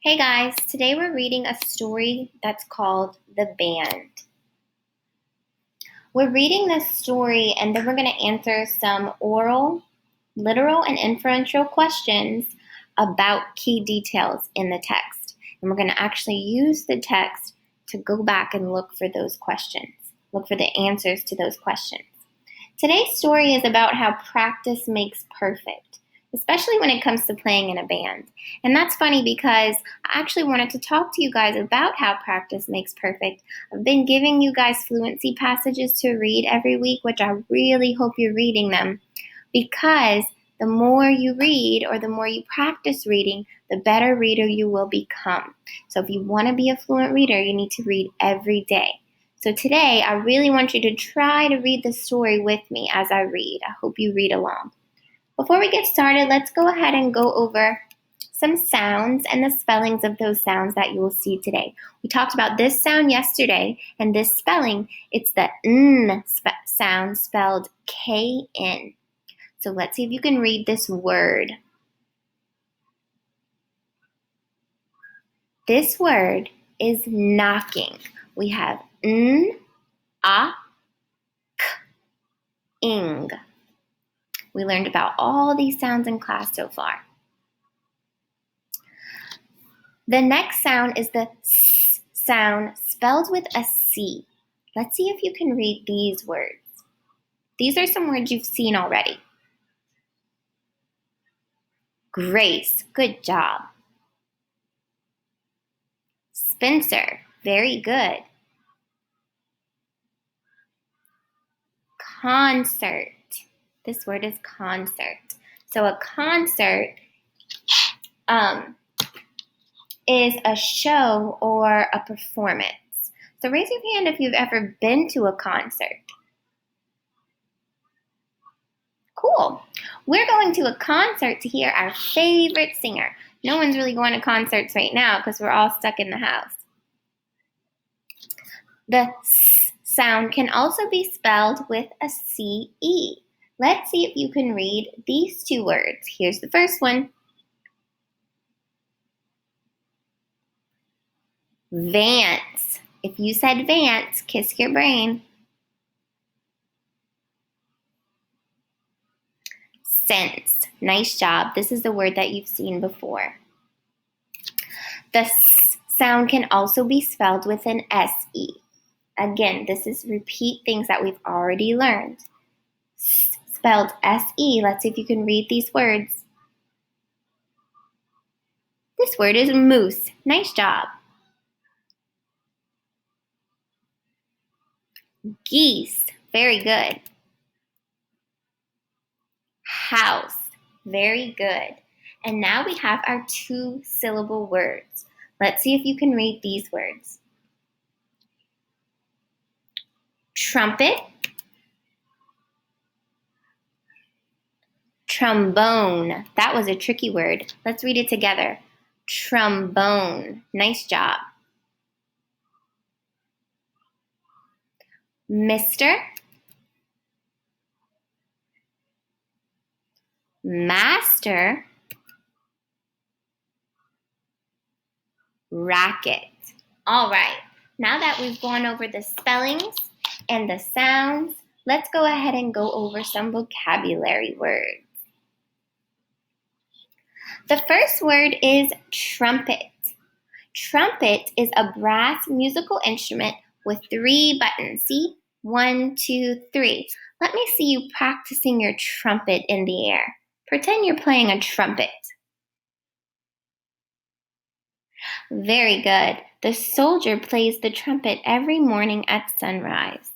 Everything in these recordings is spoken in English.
Hey guys, today we're reading a story that's called The Band. We're reading this story and then we're going to answer some oral, literal, and inferential questions about key details in the text. And we're going to actually use the text to go back and look for those questions, look for the answers to those questions. Today's story is about how practice makes perfect, especially when it comes to playing in a band. And that's funny because I actually wanted to talk to you guys about how practice makes perfect. I've been giving you guys fluency passages to read every week, which I really hope you're reading them, because the more you read or the more you practice reading, the better reader you will become. So if you want to be a fluent reader, you need to read every day. So today, I really want you to try to read the story with me as I read. I hope you read along. Before we get started, let's go ahead and go over some sounds and the spellings of those sounds that you will see today. We talked about this sound yesterday, and this spelling, it's the N sound spelled K-N. So let's see if you can read this word. This word is knocking. We have N, A, K, ing. We learned about all these sounds in class so far. The next sound is the S sound spelled with a C. Let's see if you can read these words. These are some words you've seen already. Grace, good job. Spencer, very good. Concert. This word is concert. So a concert is a show or a performance. So raise your hand if you've ever been to a concert. Cool. We're going to a concert to hear our favorite singer. No one's really going to concerts right now because we're all stuck in the house. The S sound can also be spelled with a C-E. Let's see if you can read these two words. Here's the first one. Vance. If you said Vance, kiss your brain. Sense. Nice job. This is the word that you've seen before. The S sound can also be spelled with an S-E. Again, this is repeat things that we've already learned. Spelled S-E. Let's see if you can read these words. This word is moose. Nice job. Geese. Very good. House. Very good. And now we have our 2-syllable words. Let's see if you can read these words. Trumpet. Trombone. That was a tricky word. Let's read it together. Trombone. Nice job. Mister. Master. Racket. All right. Now that we've gone over the spellings and the sounds, let's go ahead and go over some vocabulary words. The first word is trumpet. Trumpet is a brass musical instrument with 3 buttons. See? 1, 2, 3. Let me see you practicing your trumpet in the air. Pretend you're playing a trumpet. Very good. The soldier plays the trumpet every morning at sunrise.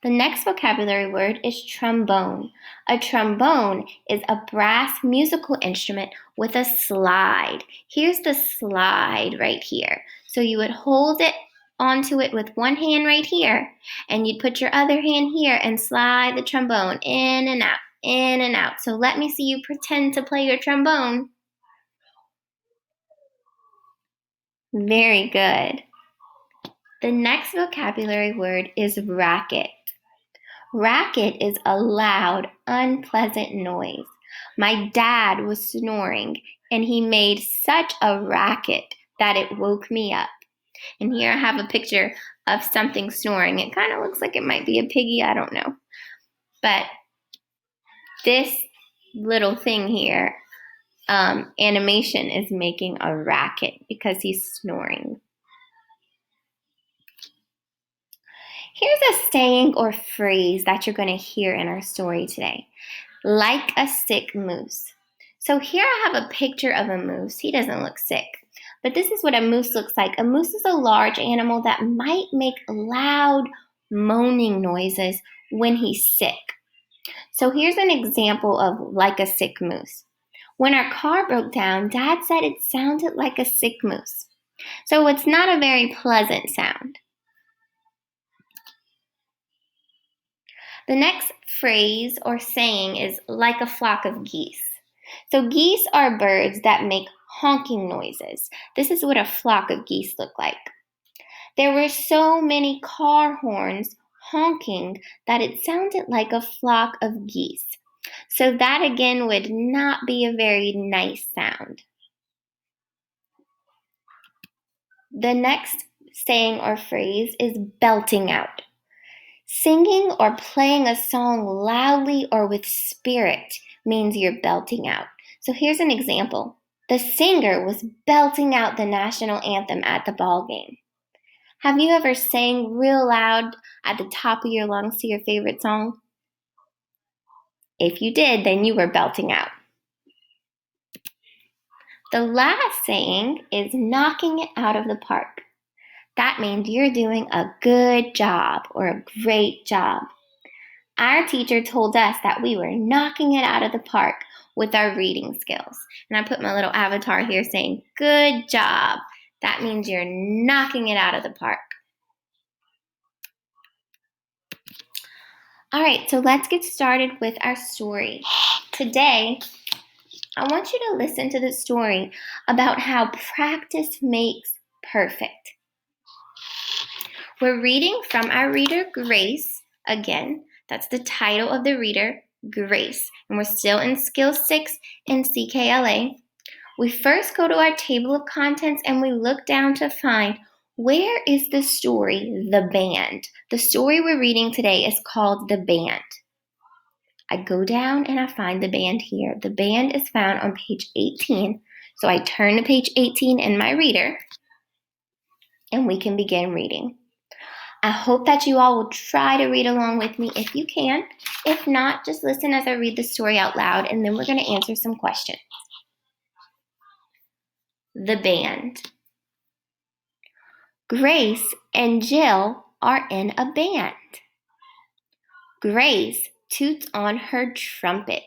The next vocabulary word is trombone. A trombone is a brass musical instrument with a slide. Here's the slide right here. So you would hold it onto it with one hand right here, and you'd put your other hand here and slide the trombone in and out, in and out. So let me see you pretend to play your trombone. Very good. The next vocabulary word is racket. Racket is a loud, unpleasant noise. My dad was snoring, and he made such a racket that it woke me up. And here I have a picture of something snoring. It kind of looks like it might be a piggy, I don't know. But this little thing here, animation, is making a racket because he's snoring. Here's a saying or phrase that you're going to hear in our story today. Like a sick moose. So here I have a picture of a moose. He doesn't look sick, but this is what a moose looks like. A moose is a large animal that might make loud moaning noises when he's sick. So here's an example of like a sick moose. When our car broke down, Dad said it sounded like a sick moose. So it's not a very pleasant sound. The next phrase or saying is like a flock of geese. So geese are birds that make honking noises. This is what a flock of geese look like. There were so many car horns honking that it sounded like a flock of geese. So that again would not be a very nice sound. The next saying or phrase is belting out. Singing or playing a song loudly or with spirit means you're belting out. So here's an example. The singer was belting out the national anthem at the ball game. Have you ever sang real loud at the top of your lungs to your favorite song? If you did, then you were belting out. The last saying is knocking it out of the park. That means you're doing a good job or a great job. Our teacher told us that we were knocking it out of the park with our reading skills. And I put my little avatar here saying, good job. That means you're knocking it out of the park. All right, so let's get started with our story. Today, I want you to listen to the story about how practice makes perfect. We're reading from our reader, Grace. Again, that's the title of the reader, Grace. And we're still in Skill 6 in CKLA. We first go to our table of contents and we look down to find where is the story, The Band. The story we're reading today is called The Band. I go down and I find the band here. The band is found on page 18. So I turn to page 18 in my reader and we can begin reading. I hope that you all will try to read along with me if you can. If not, just listen as I read the story out loud, and then we're going to answer some questions. The Band. Grace and Jill are in a band. Grace toots on her trumpet.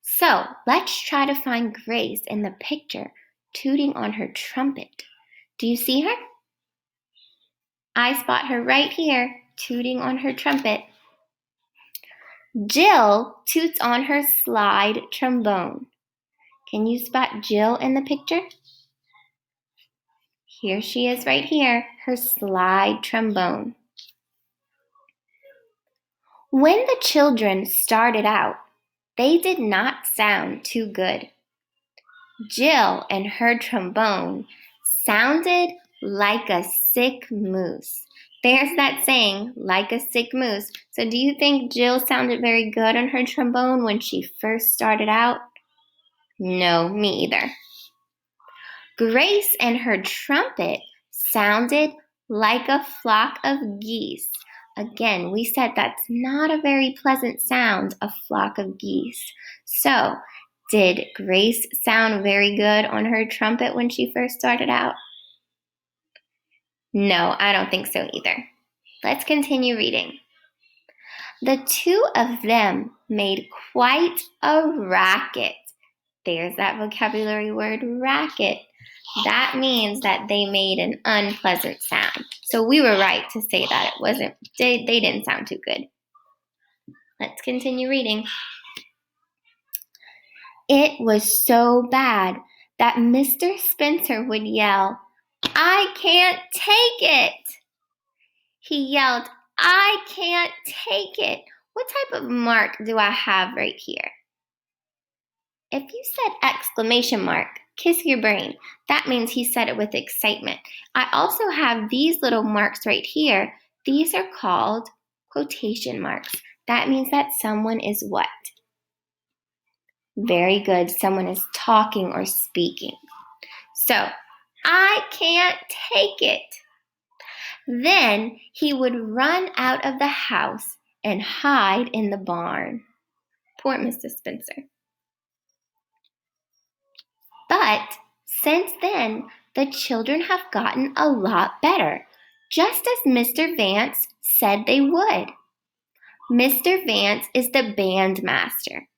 So let's try to find Grace in the picture tooting on her trumpet. Do you see her? I spot her right here, tooting on her trumpet. Jill toots on her slide trombone. Can you spot Jill in the picture? Here she is right here, her slide trombone. When the children started out, they did not sound too good. Jill and her trombone sounded like a sick moose. There's that saying, like a sick moose. So do you think Jill sounded very good on her trombone when she first started out? No, me either. Grace and her trumpet sounded like a flock of geese. Again, we said that's not a very pleasant sound, a flock of geese. So, did Grace sound very good on her trumpet when she first started out? No, I don't think so either. Let's continue reading. The two of them made quite a racket. There's that vocabulary word, racket. That means that they made an unpleasant sound. So we were right to say that they didn't sound too good. Let's continue reading. It was so bad that Mr. Spencer would yell, "I can't take it!" He yelled, "I can't take it." What type of mark do I have right here? If you said exclamation mark, kiss your brain, that means he said it with excitement. I also have these little marks right here. These are called quotation marks. That means that someone is what? Very good. Someone is talking or speaking. So, I can't take it. Then he would run out of the house and hide in the barn. Poor Mr. Spencer. But since then, the children have gotten a lot better, just as Mr. Vance said they would. Mr. Vance is the band master.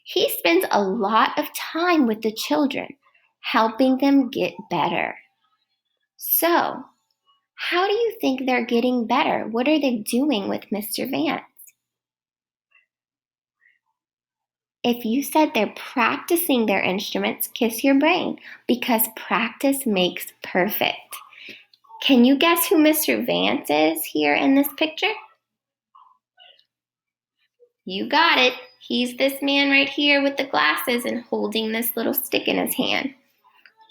He spends a lot of time with the children, helping them get better. So, how do you think they're getting better? What are they doing with Mr. Vance? If you said they're practicing their instruments, kiss your brain, because practice makes perfect. Can you guess who Mr. Vance is here in this picture? You got it. He's this man right here with the glasses and holding this little stick in his hand.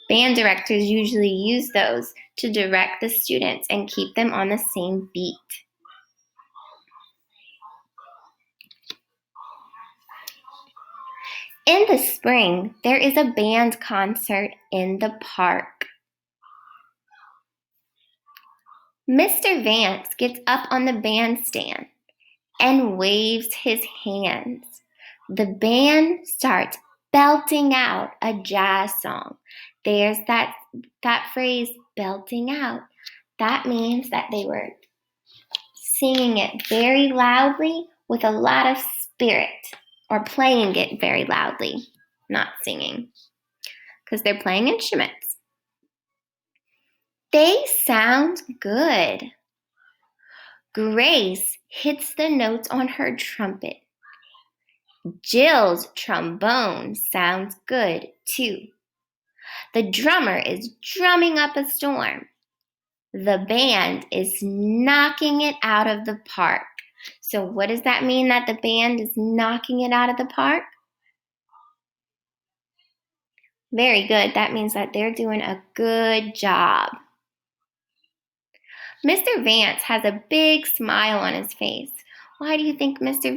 Band directors usually use those to direct the students and keep them on the same beat. In the spring, there is a band concert in the park. Mr. Vance gets up on the bandstand and waves his hands. The band starts belting out a jazz song. There's that phrase, belting out. That means that they were singing it very loudly with a lot of spirit, or playing it very loudly, not singing, because they're playing instruments. They sound good. Grace hits the notes on her trumpet. Jill's trombone sounds good too. The drummer is drumming up a storm. The band is knocking it out of the park. So what does that mean, that the band is knocking it out of the park? Very good. That means that they're doing a good job. Mr. Vance has a big smile on his face. Why do you think Mr.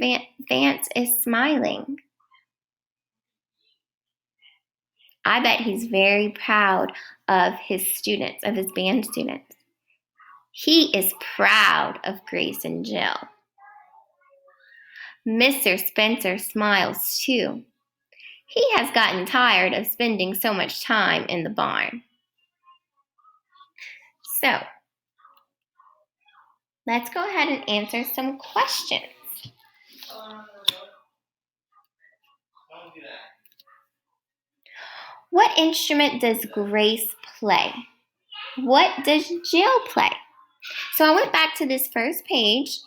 Vance is smiling? I bet he's very proud of his students, of his band students. He is proud of Grace and Jill. Mr. Spencer smiles too. He has gotten tired of spending so much time in the barn. So, let's go ahead and answer some questions. What instrument does Grace play? What does Jill play? So I went back to this first page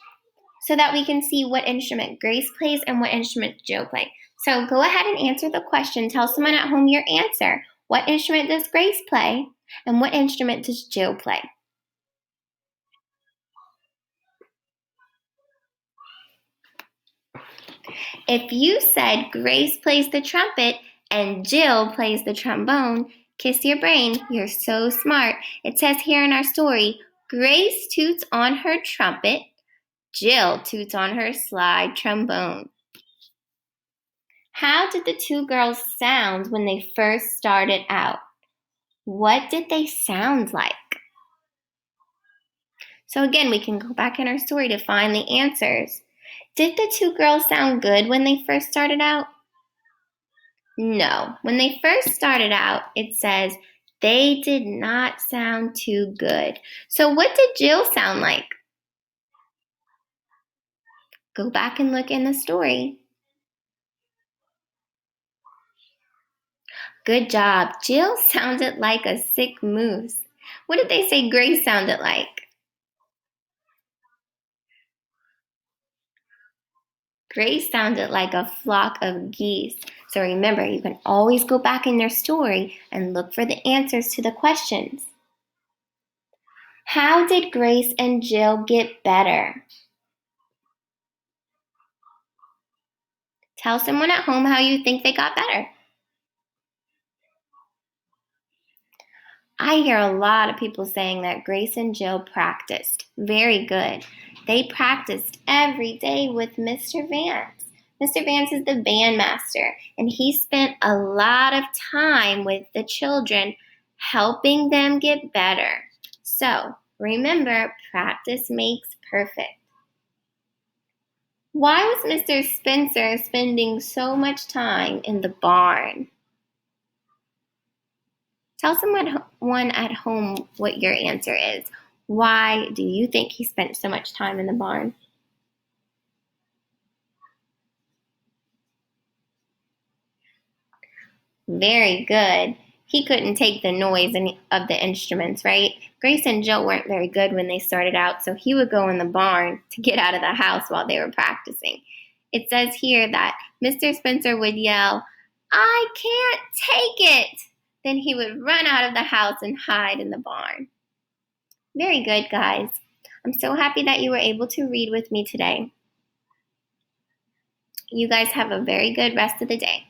so that we can see what instrument Grace plays and what instrument Jill plays. So go ahead and answer the question. Tell someone at home your answer. What instrument does Grace play? And what instrument does Jill play? If you said Grace plays the trumpet and Jill plays the trombone, kiss your brain, you're so smart. It says here in our story, Grace toots on her trumpet, Jill toots on her slide trombone. How did the two girls sound when they first started out? What did they sound like? So again, we can go back in our story to find the answers. Did the two girls sound good when they first started out? No. When they first started out, it says they did not sound too good. So what did Jill sound like? Go back and look in the story. Good job. Jill sounded like a sick moose. What did they say Grace sounded like? Grace sounded like a flock of geese. So remember, you can always go back in your story and look for the answers to the questions. How did Grace and Jill get better? Tell someone at home how you think they got better. I hear a lot of people saying that Grace and Jill practiced. Very good. They practiced every day with Mr. Vance. Mr. Vance is the bandmaster, and he spent a lot of time with the children, helping them get better. So, remember, practice makes perfect. Why was Mr. Spencer spending so much time in the barn? Tell someone at home what your answer is. Why do you think he spent so much time in the barn? Very good. He couldn't take the noise of the instruments, right? Grace and Jill weren't very good when they started out, so he would go in the barn to get out of the house while they were practicing. It says here that Mr. Spencer would yell, "I can't take it!" Then he would run out of the house and hide in the barn. Very good, guys. I'm so happy that you were able to read with me today. You guys have a very good rest of the day.